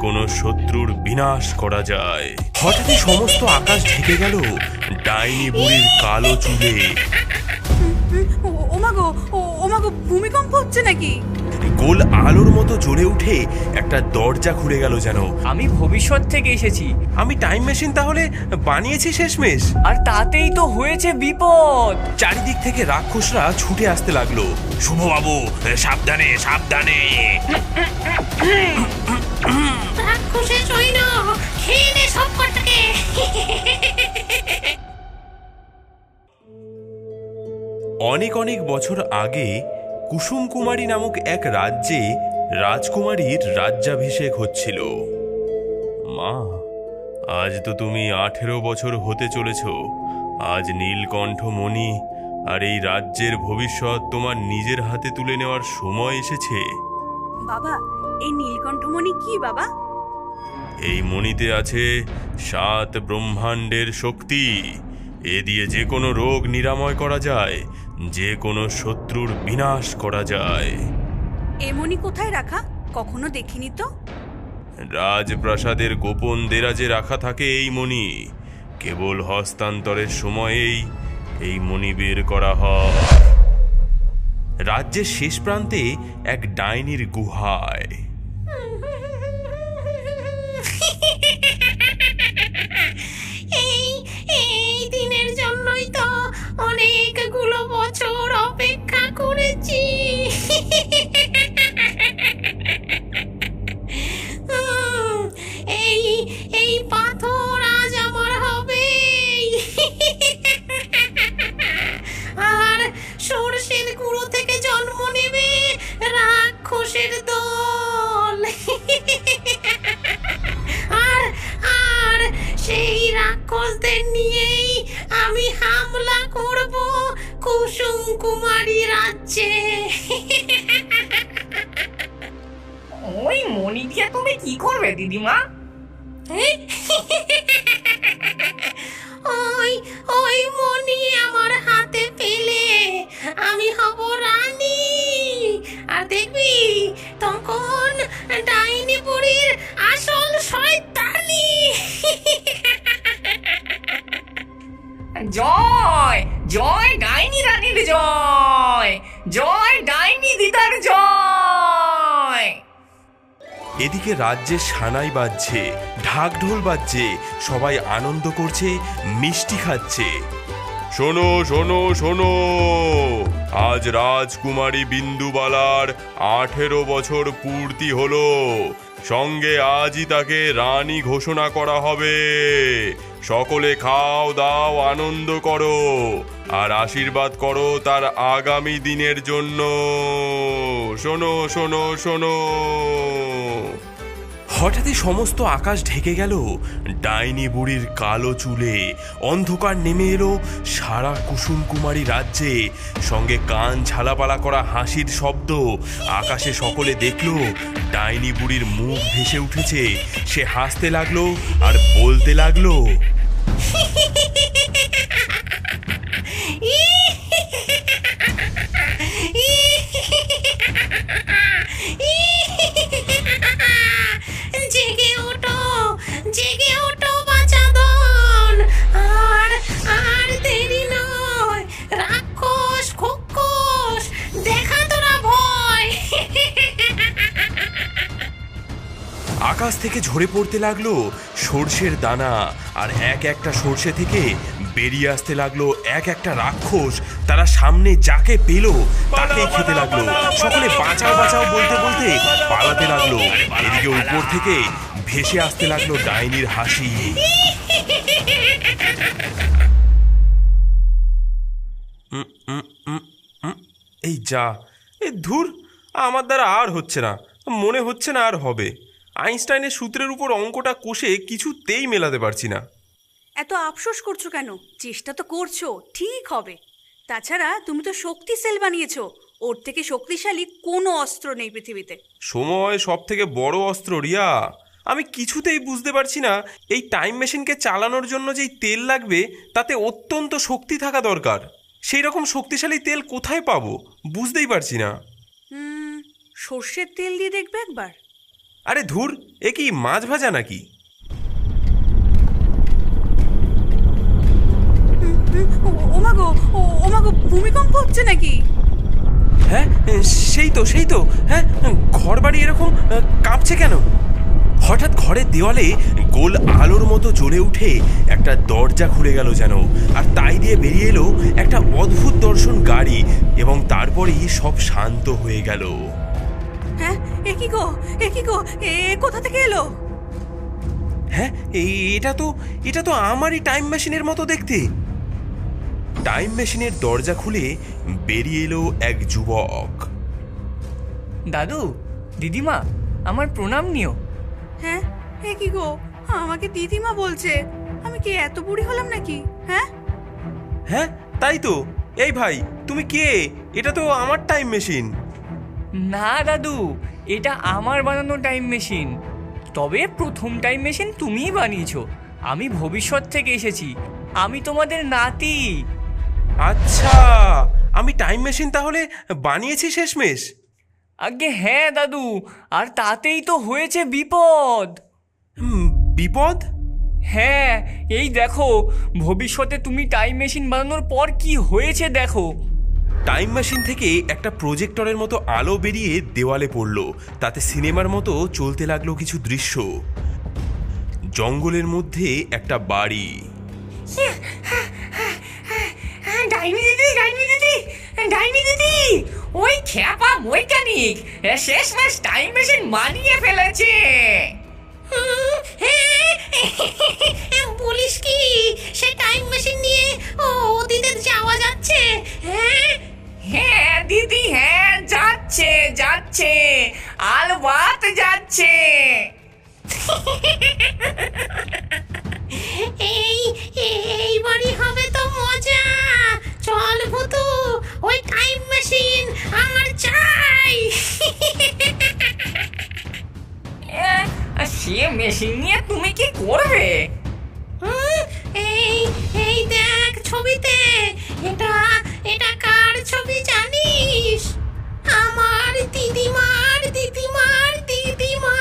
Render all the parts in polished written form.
কোনো শত্রুর বিনাশ করা যায়। হঠাৎই সমস্ত আকাশ ঢেকে গেল ডাইনি বুড়ির কালো চুলে। ওমাগো ওমাগো, ভূমিকম্প হচ্ছে নাকি? গোল আলোর মতো জ্বলে উঠে একটা দরজা খুলে গেল যেন। আমি ভবিষ্যৎ থেকে এসেছি। আমি টাইম মেশিন তাহলে বানিয়েছি শেষমেশ। আর তাতেই তো হয়েছে বিপদ। চারিদিক থেকে রাক্ষসরা ছুটে আসতে লাগলো। শুভবাবু, সাবধানে সাবধানে। রাক্ষসের সৈন্য খেয়ে নে সব কটাকে। অনেক অনেক বছর আগে কুসুম কুমারী নামক এক রাজ্যে রাজকুমারীর রাজ্যাভিষেক হচ্ছিল। মা, আজ তো তুমি 18 বছর হতে চলেছ। আজ নীলকণ্ঠ মণি আর এই রাজ্যের ভবিষ্যৎ তোমার নিজের হাতে তুলে নেওয়ার সময় এসেছে। বাবা, এই নীলকণ্ঠমণি কি বাবা? এই মণিতে আছে 7 ব্রহ্মাণ্ডের শক্তি। এ দিয়ে যে কোনো রোগ নিরাময় করা যায়, যে কোনো শত্রুর বিনাশ করা যায়। এমনি কোথায় রাখা? কখনো দেখিনি তো। রাজপ্রাসাদের গোপন দেরাজে রাখা থাকে এই মণি। কেবল হস্তান্তরের সময়েই এই মণি বের করা হয়। রাজ্যের শেষ প্রান্তে এক ডাইনির গুহায়। এই দিনের জন্যই তো অনেকগুলো বছর অপেক্ষা করেছি। এই এই পাথর আজ আমার হবে। আর সর্ষের গুঁড়ো থেকে জন্ম নেবে রাক্ষসের দল। আর আর সেই রাক্ষসদের নিয়েই আমি হামলা করব কুসুম কুমারী রাজ্যে। ওই মণি দিয়ে তুমি কি করবে দিদিমা? ওই ওই মণি আমার হাতে পেলে আমি হব রানী। আর দেখবি তখন ডাইনি বুড়ির আসল শয়তানি। জয় জয় ডাইনি রানীর জয়, জয় ডাইনি দিদার জয়। এদিকে রাজ্যে সানাই বাজছে, ঢাক ঢোল বাজছে, সবাই আনন্দ করছে, মিষ্টি খাচ্ছে। শোনো শোনো শোনো, আজ রাজকুমারী বিন্দুবালার 18 বছর পূর্তি হলো। সঙ্গে আজই তাকে রানী ঘোষণা করা হবে। সকলে খাও দাও, আনন্দ করো আর আশীর্বাদ করো তার আগামী দিনের জন্য। শোনো শোনো শোনো। হঠাৎই সমস্ত আকাশ ঢেকে গেল ডাইনি বুড়ির কালো চুলে। অন্ধকার নেমে এলো সারা কুসুম কুমারী রাজ্যে, সঙ্গে কান ঝালাপালা করা হাসির শব্দ। আকাশে সকলে দেখলো ডাইনি বুড়ির মুখ ভেসে উঠেছে। সে হাসতে লাগলো আর বলতে লাগলো, জেগে ওঠো, জেগে ওঠো বাচাদন। আর আর দেরি নয়, রাক্ষস খোকস দেখা তোরা ভয়। আকাশ থেকে ঝরে পড়তে লাগলো সর্ষের দানা, আর এক একটা সর্ষে থেকে বেরিয়ে আসতে লাগলো এক একটা রাক্ষস। তারা সামনে যাকে পেল তাকেই খেতে লাগলো। সকলে বাঁচাও বাঁচাও বলতে বলতে পালাতে লাগলো। এদিকে উপর থেকে ভেসে আসতে লাগলো ডাইনির হাসি। এই যা, এই ধুর, আমার দ্বারা আর হচ্ছে না, মনে হচ্ছে না আর হবে। আইনস্টাইনের সূত্রের উপর অঙ্কটা কষে কিছুতেই মেলাতে পারছি না। এত আফসোস করছো কেন? চেষ্টা তো করছো, ঠিক হবে। তাছাড়া তুমি তো শক্তি সেল বানিয়েছো, ওর থেকে শক্তিশালী কোনো অস্ত্র নেই পৃথিবীতে। সময় সব থেকে বড় অস্ত্র রিয়া। আমি কিছুতেই বুঝতে পারছি না এই টাইম মেশিনকে চালানোর জন্য যেই তেল লাগবে তাতে অত্যন্ত শক্তি থাকা দরকার। সেই রকম শক্তিশালী তেল কোথায় পাবো বুঝতেই পারছি না। সর্ষের তেল দিয়ে দেখবে একবার। আরে ধুর, এ কি মাছ ভাজা নাকি? ওমাগো, ওমাগো, ভূমিকম্প হচ্ছে নাকি? হ্যাঁ, সেই তো। হ্যাঁ, ঘর বাড়ি এরকম কাঁপছে কেন? হঠাৎ ঘরের দেওয়ালে গোল আলোর মতো জ্বলে উঠে একটা দরজা খুলে গেল যেন, আর তাই দিয়ে বেরিয়ে এলো একটা অদ্ভুত দর্শন গাড়ি, এবং তারপরেই সব শান্ত হয়ে গেল। হ্যাঁ, এ কি গো, এ কি গো, এ কোথা থেকে এলো? হ্যাঁ, এটা তো আমারই টাইম মেশিনের মতো দেখতে। টাইম মেশিনের দরজা খুলে বেরিয়ে এলো এক যুবক। দাদু, দিদিমা, আমার প্রণাম নিও। হ্যাঁ, এ কি গো, আমাকে দিদিমা বলছে। আমি কি এত বুড়ি হলাম নাকি? হ্যাঁ হ্যাঁ, তাই তো। এই ভাই, তুমি কে? এটা তো আমার টাইম মেশিন। না দাদু, এটা আমার বানানো টাইম মেশিন। তবে প্রথম টাইম মেশিন তুমিই বানিয়েছো। আমি ভবিষ্যৎ থেকে এসেছি। আমি তোমাদের নাতি। আচ্ছা, আমি টাইম মেশিন তাহলে বানিয়েছি শেষমেশ? আগে হ্যাঁ দাদু, আর তাতেই তো হয়েছে বিপদ। বিপদ? হ্যাঁ, এই দেখো, ভবিষ্যতে তুমি টাইম মেশিন বানানোর পর কি হয়েছে দেখো। টাইম মেশিন থেকে একটা প্রজেক্টরের মতো আলো বেরিয়ে দেওয়ালে পড়লো। তাতে সিনেমার মতো চলতে লাগলো কিছু দৃশ্য। জঙ্গলের মধ্যে একটা বাড়ি। ডাইনি দিদি, ওই খ্যাপা বৈজ্ঞানিক শেষমেশ টাইম মেশিন বানিয়ে ফেলেছে। বলিস কি, সে টাইম মেশিন নিয়ে অতীতে যাওয়া যাচ্ছে? হ্যাঁ দিদি, হ্যাঁ যাচ্ছে আলবাত যাচ্ছে। এইবারই হবে তো মজা। চল ভূতু, ওই টাইম মেশিন আমার চাই। সে মেশিন নিয়ে তুমি কি করবে? এই দেখ ছবিতে, এটা এটা কার ছবি জানিস? আমার দিদিমার দিদিমার দিদিমা।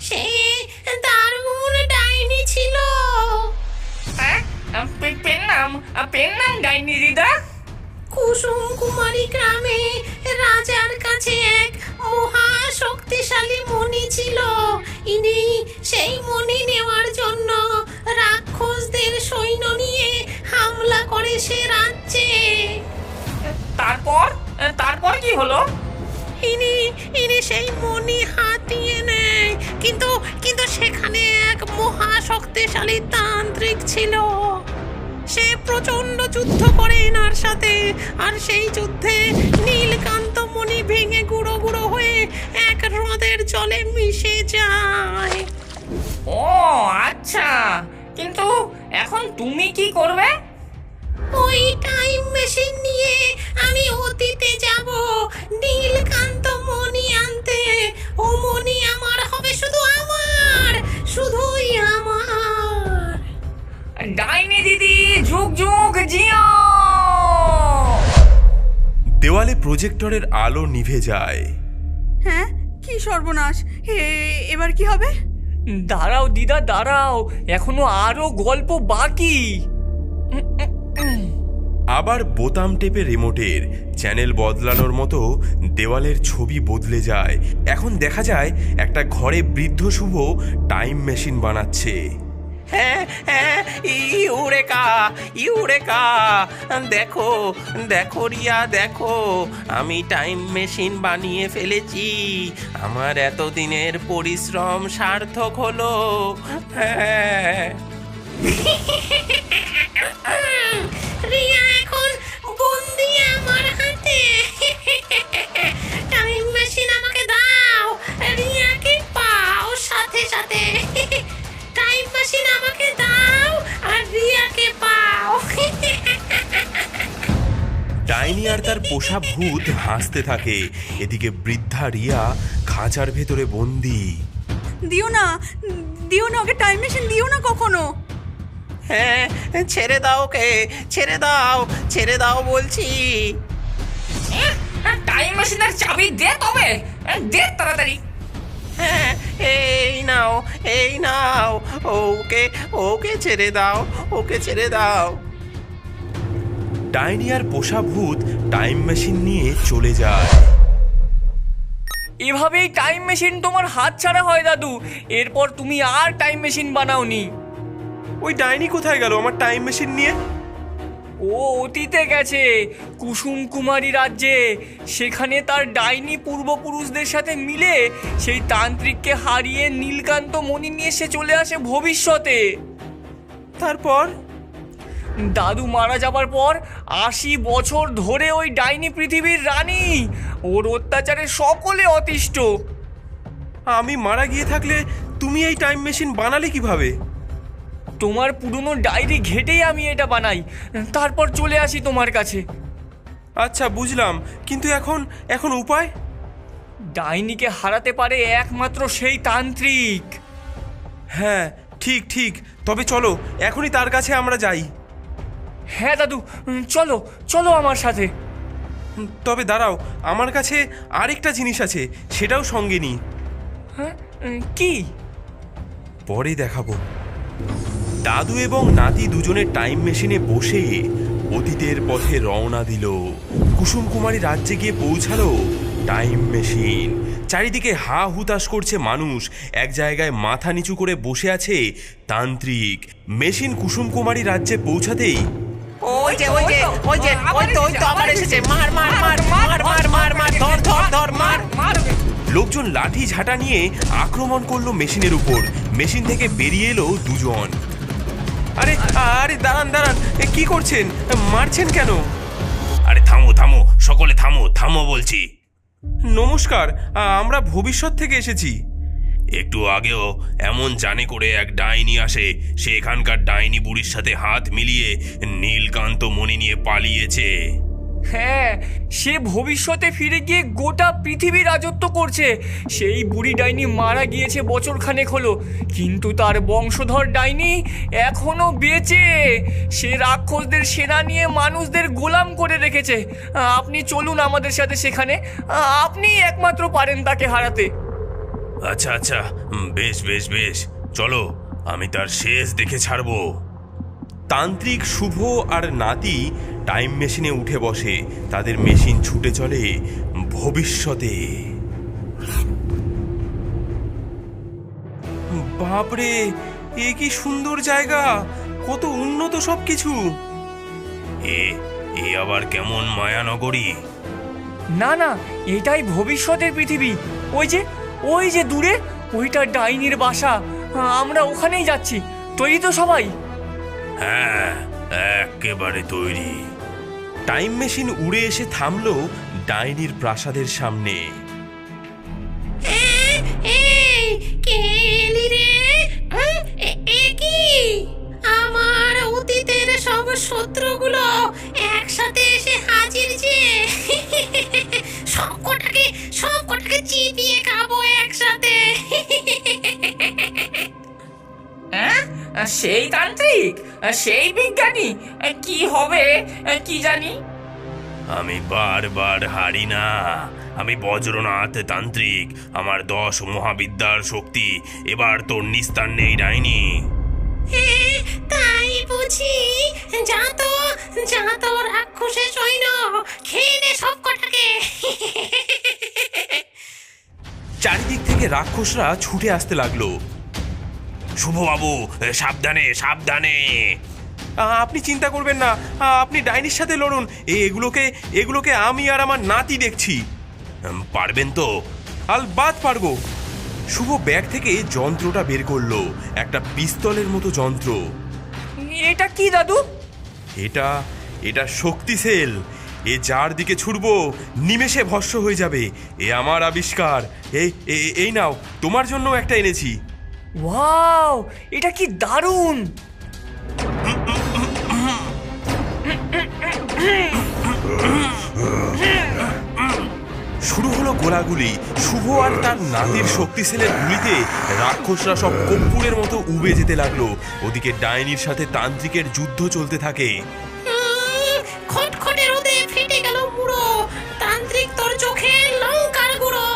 সে দারুণ ডাইনি ছিল। পেন নাম ডাইনি দিদা। কুসুম কুমারী গ্রামে রাজার কাছে এক মহা শক্তিশালী মণি ছিল। ইনি সেই মণি নেওয়ার জন্য রাক্ষসদের সৈন্য নিয়ে হামলা করে সে রাজ্যে। তারপর কি হলো? ইনি সেই মণি হাতিয়ে নেয়, কিন্তু কিন্তু সেখানে এক মহা শক্তিশালী তান্ত্রিক ছিল। সে প্রচন্ড যুদ্ধ করে এনার সাথে, আর সেই যুদ্ধে নীলকান্ত মণি ভেঙে গুঁড়ো গুঁড়ো হয়ে এক হ্রদের জলে মিশে যায়। ও আচ্ছা, কিন্তু এখন তুমি কি করবে? ওই টাইম মেশিন নিয়ে আমি অতীতে যাব নীলকান্ত মণি আনতে। ও মণি আমার হবে শুধু আমার, শুধুই আমার। ডাইনি দিদি, যুগ যুগ জিও। দেওয়ালে প্রজেক্টরের আলো নিভে যায়। হ্যাঁ, কি সর্বনাশ! এবার কি হবে? দাঁড়াও দিদা, দাঁড়াও, এখনো আরো গল্প বাকি। আবার বোতাম টেপে রিমোটের চ্যানেল বদলানোর মতো দেওয়ালের ছবি বদলে যায়। এখন দেখা যায় একটা ঘরে বৃদ্ধ শুভ টাইম মেশিন বানাচ্ছে। হ্যাঁ হ্যাঁ, ইউরেকা, দেখো দেখো রিয়া, দেখো, আমি টাইম মেশিন বানিয়ে ফেলেছি। আমার এতদিনের পরিশ্রম সার্থক হলো। হ্যাঁ, রিয়া এখন বন্দি আমার হাতে। টাইম মেশিন আমাকে দাও, রিয়াকে পাও সাথে সাথে। টাইম মেশিন আমাকে দাও আর রিয়াকে পাও। ডাইনি আর তার পোষা ভূত হাসতে থাকে। এদিকে বৃদ্ধা রিয়া খাঁচার ভেতরে বন্দি। দিও না, দিও না, ওকে টাইম মেশিন দিও না কখনো। হ্যাঁ, ছেড়ে দাও ওকে, ছেড়ে দাও বলছি। টাইম মেশিনের চাবি দে, তবে দে তাড়াতাড়ি। হ্যাঁ, এই নাও, ওকে ওকে ছেড়ে দাও, ওকে ছেড়ে দাও। ডাইনি আর পোষা ভূত টাইম মেশিন নিয়ে চলে যায়। এভাবেই টাইম মেশিন তোমার হাত ছাড়া হয় দাদু। এরপর তুমি আর টাইম মেশিন বানাওনি। ওই ডাইনি কোথায় গেল আমার টাইম মেশিন নিয়ে? ও অতীতে গেছে, কুসুম কুমারী রাজ্যে। সেখানে তার ডাইনি পূর্বপুরুষদের সাথে মিলে সেই তান্ত্রিককে হারিয়ে নীলকান্ত মণি নিয়ে সে চলে আসে ভবিষ্যতে। তারপর দাদু মারা যাবার পর ৮০ বছর ধরে ওই ডাইনি পৃথিবীর রানী। ওর অত্যাচারে সকলে অতিষ্ঠ। আমি মারা গিয়ে থাকলে তুমি এই টাইম মেশিন বানালে কিভাবে? তোমার পুরনো ডায়েরি ঘেটেই আমি এটা বানাই, তারপর চলে আসি তোমার কাছে। আচ্ছা বুঝলাম, কিন্তু এখন উপায়? ডাইনিকে হারাতে পারে একমাত্র সেই তান্ত্রিক। হ্যাঁ ঠিক ঠিক, তবে চলো এখনই তার কাছে আমরা যাই। হ্যাঁ দাদু, চলো চলো আমার সাথে। তবে দাঁড়াও, আমার কাছে আরেকটা জিনিস আছে, সেটাও সঙ্গে নিই। হ্যাঁ, কি? পরে দেখাবো। দাদু এবং নাতি দুজনে টাইম মেশিনে বসে অতীতের পথে রওনা দিল। কুসুম কুমারী রাজ্যে গিয়ে পৌঁছালো টাইম মেশিন। চারিদিকে হা হুতাশ করছে মানুষ, এক জায়গায় মাথা নিচু করে বসে আছে তান্ত্রিক। মেশিন কুসুম কুমারী রাজ্যে পৌঁছাতেই ওই যে ওই যে ওই যে ওই তো আবার এসেছে। মার মার মার মার মার মার মার, ধর ধর ধর, মার মার। লোকজন লাঠি ঝাঁটা নিয়ে আক্রমণ করলো মেশিনের উপর। মেশিন থেকে বেরিয়ে এলো দুজন। আরে আরে দাঁড়ান দাঁড়ান, কি করছেন? মারছেন কেন? আরে থামো থামো, সকলে থামো থামো বলছি। নমস্কার, আমরা ভবিষ্যৎ থেকে এসেছি। একটু আগেও এমন জানে করে এক ডাইনি আসে, সে এখানকার ডাইনি বুড়ির সাথে হাত মিলিয়ে নীলকান্ত মণি নিয়ে পালিয়েছে। হ্যাঁ, সে ভবিষ্যতে ফিরে গিয়ে গোটা পৃথিবী রাজত্ব করছে। সেই বুড়ি ডাইনি মারা গিয়েছে বছরখানেক হলো, কিন্তু তার বংশধর ডাইনি এখনো বেঁচে। সে রাক্ষসদের সেনা নিয়ে মানুষদের গোলাম করে রেখেছে। আপনি চলুন আমাদের সাথে সেখানে, আপনি একমাত্র পারেন তাকে হারাতে। আচ্ছা আচ্ছা, বেশ বেশ বেশ, চলো, আমি তার শেষ দেখে ছাড়বো। তান্ত্রিক শুভ আর নাতি টাইম মেশিনে উঠে বসে। তাদের মেশিন ছুটে চলে ভবিষ্যতে। বাপরে, এ কি সুন্দর জায়গা, কত উন্নত সবকিছু। এ আবার কেমন মায়ানগরী? না না, এটাই ভবিষ্যতের পৃথিবী। ওই যে দূরে ওইটা ডাইনির বাসা। আমরা ওখানেই যাচ্ছি। তৈরি তো সবাই? হ্যাঁ, একেবারে তৈরি। টাইম মেশিন উড়ে এসে থামলো ডাইনির প্রাসাদের সামনে। আমার অতীতের সব শত্রুগুলো একসাথে এসে হাজির যে। সবকটাকে চিবিয়ে খাবো একসাথে। সেই তান্ত্রিক, সেই বিজ্ঞানী, কি হবে কি জানি। আমি বারবার হারি না। আমি বজ্রনাথ তান্ত্রিক, আমার 10 মহাবিদ্যার শক্তি। এবার তোর নিস্তার নেই ডাইনি। তাই বুঝি? যা তো রাক্ষসের সৈন্য, খেয়ে নে সবকটাকে। চারিদিক থেকে রাক্ষসরা ছুটে আসতে লাগলো। শুভবাবু, সাবধানে সাবধানে। আপনি চিন্তা করবেন না, আপনি ডাইনির সাথে লড়ুন। এগুলোকে আমি আর আমার নাতি দেখছি। পারবেন তো? আলবাত পারবো। শুভ ব্যাগ থেকে যন্ত্রটা বের করলো, একটা পিস্তলের মতো যন্ত্র। এটা কি দাদু? এটা শক্তি সেল। এ যার দিকে ছুড়বো নিমেষে ভস্ম হয়ে যাবে। এ আমার আবিষ্কার। এই নাও, তোমার জন্য একটা এনেছি। ওয়াও, এটা কি দারুণ! শুরু হলো গোলাগুলি। শুভ আর তার নাতির শক্তি সেলের গুলিতে রাক্ষসরা সব কর্পূরের মতো উবে যেতে লাগলো। ওদিকে ডাইনির সাথে তান্ত্রিকের যুদ্ধ চলতে থাকে। খটখটে রোদে ফেটে গেল পুরো। তান্ত্রিক তোর চোখে লঙ্কার গুঁড়ো।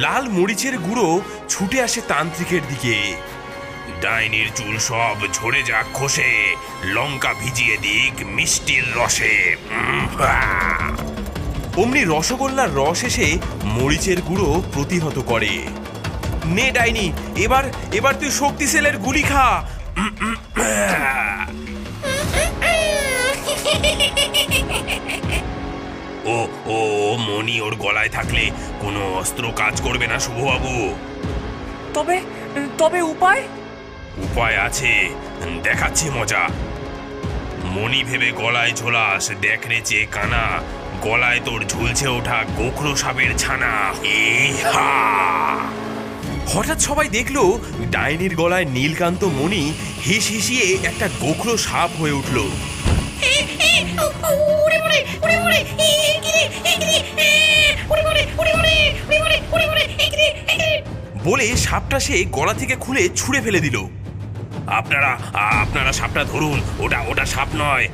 লাল মরিচের গুঁড়ো ছুটে আসে তান্ত্রিকের দিকে। ডাইনির চুল সব ঝরে যাক খসে, লঙ্কা ভিজিয়ে দিক মিষ্টির রসে। অমনি রসগোল্লার রস এসে মরিচের গুঁড়ো প্রতিহত করে। নে ডাইনি, এবার এবার তুই শক্তি সেলের গুলি খা। ও ও মণি ওর গলায় থাকলে কোনো অস্ত্র কাজ করবে না শুভবাবু। তবে তবে উপায়? উপায় আছে, দেখাচ্ছি মজা। মণি ভেবে গলায় ঝোলাস, দেখ রে চেয়ে কানা, গলায় তোর ঝুলছে ওঠা গোখরো সাপের ছানা। এই হা! হঠাৎ সবাই দেখলো ডাইনির গলায় নীলকান্ত মণি হিস হিসিয়ে একটা গোখরো সাপ হয়ে উঠল। বলে সাপটা সে গলা থেকে খুলে ছুঁড়ে ফেলে দিল। আপনারা আপনারা সাপটা ধরুন, ওটা ওটা সাপ নয়।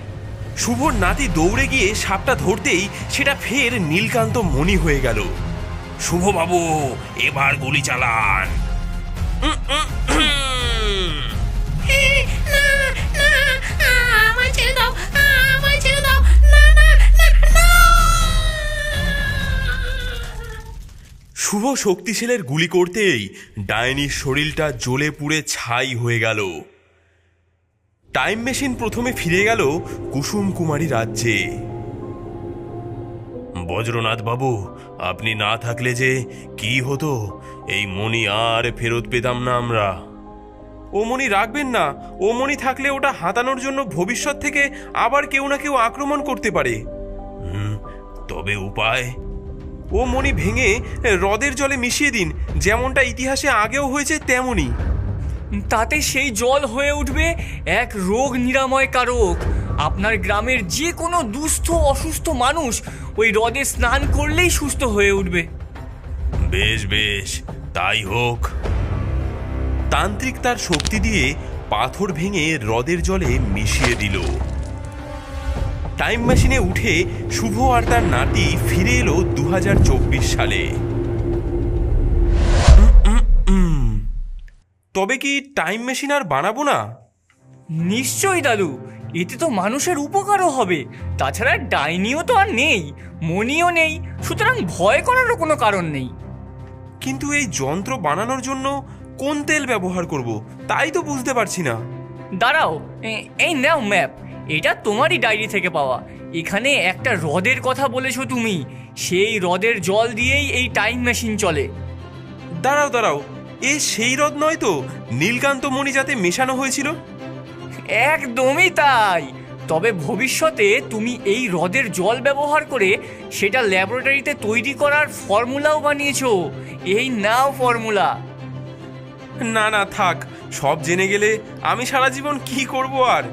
শুভর নাতি দৌড়ে গিয়ে সাপটা ধরতেই সেটা ফের নীলকান্ত মণি হয়ে গেল। শুভবাবু এবার গুলি চালান। আমায় ছেড়ে দাও, আমায় ছেড়ে দাও, না না না না। শুভ শক্তিশালের গুলি করতেই ডাইনির শরীরটা জ্বলে পুড়ে ছাই হয়ে গেল। টাইম মেশিন প্রথমে ফিরে গেল কুসুম কুমারী রাজ্যে। বজ্রনাথ বাবু, আপনি না থাকলে যে কি হতো, এই মণি আর ফেরত পেতাম না আমরা। ও মণি রাখবেন না, ও মণি থাকলে ওটা হাতানোর জন্য ভবিষ্যৎ থেকে আবার কেউ না কেউ আক্রমণ করতে পারে। তবে উপায়? ও মণি ভেঙে হ্রদের জলে মিশিয়ে দিন, যেমনটা ইতিহাসে আগেও হয়েছে তেমনই। তাতে সেই জল হয়ে উঠবে এক রোগ নিরাময় কারক। আপনার গ্রামের যে কোনো দুস্থ অসুস্থ মানুষ ওই হ্রদে স্নান করলেই সুস্থ হয়ে উঠবে। বেশ বেশ, তাই হোক। তান্ত্রিক তার শক্তি দিয়ে পাথর ভেঙে হ্রদের জলে মিশিয়ে দিল। টাইম মেশিনে উঠে শুভ আর তার নাতি ফিরে এলো 2024 সালে। তবে কি টাইম মেশিন আর বানাবো না? নিশ্চয়ই দাদু, এতে তো মানুষের উপকারও হবে। তাছাড়া ডাইনিও তো আর নেই, মণিও নেই, সুতরাং ভয় করারও কোনো কারণ নেই। কিন্তু এই যন্ত্র বানানোর জন্য কোন তেল ব্যবহার করব তাই তো বুঝতে পারছি না। দাঁড়াও, এই নাও ম্যাপ, এটা তোমারই ডায়েরি থেকে পাওয়া। এখানে একটা হ্রদের কথা বলেছো তুমি, সেই হ্রদের জল দিয়েই এই টাইম মেশিন চলে। দাঁড়াও দাঁড়াও, এ সেই হ্রদ নয় তো নীলকান্ত মণি যাতে মেশানো হয়েছিল? একদমই তাই। তবে ভবিষ্যতে তুমি এই হ্রদের জল ব্যবহার করে সেটা ল্যাবরেটরিতে তৈরি করার ফর্মুলাও বানিয়েছো। এই নাও ফর্মুলা। না না থাক, সব জেনে গেলে আমি সারা জীবন কি করব আর?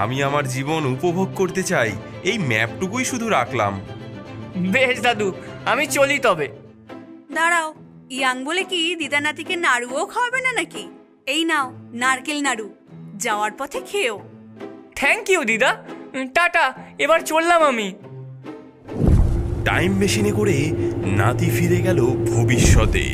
আমি আমার জীবন উপভোগ করতে চাই, এই ম্যাপটুকুই শুধু রাখলাম। বেশ দাদু, আমি চলি তবে। দাঁড়াও, ইয়াং বলে কি দিদা নাতিকে নাড়ুও খাওয়াবে না নাকি? এই নাও নারকেল নাড়ু, যাওয়ার পথে খেও। থ্যাংক ইউ দিদা, টাটা, এবার চললাম আমি। টাইম মেশিনে করে নাতি ফিরে গেল ভবিষ্যতে।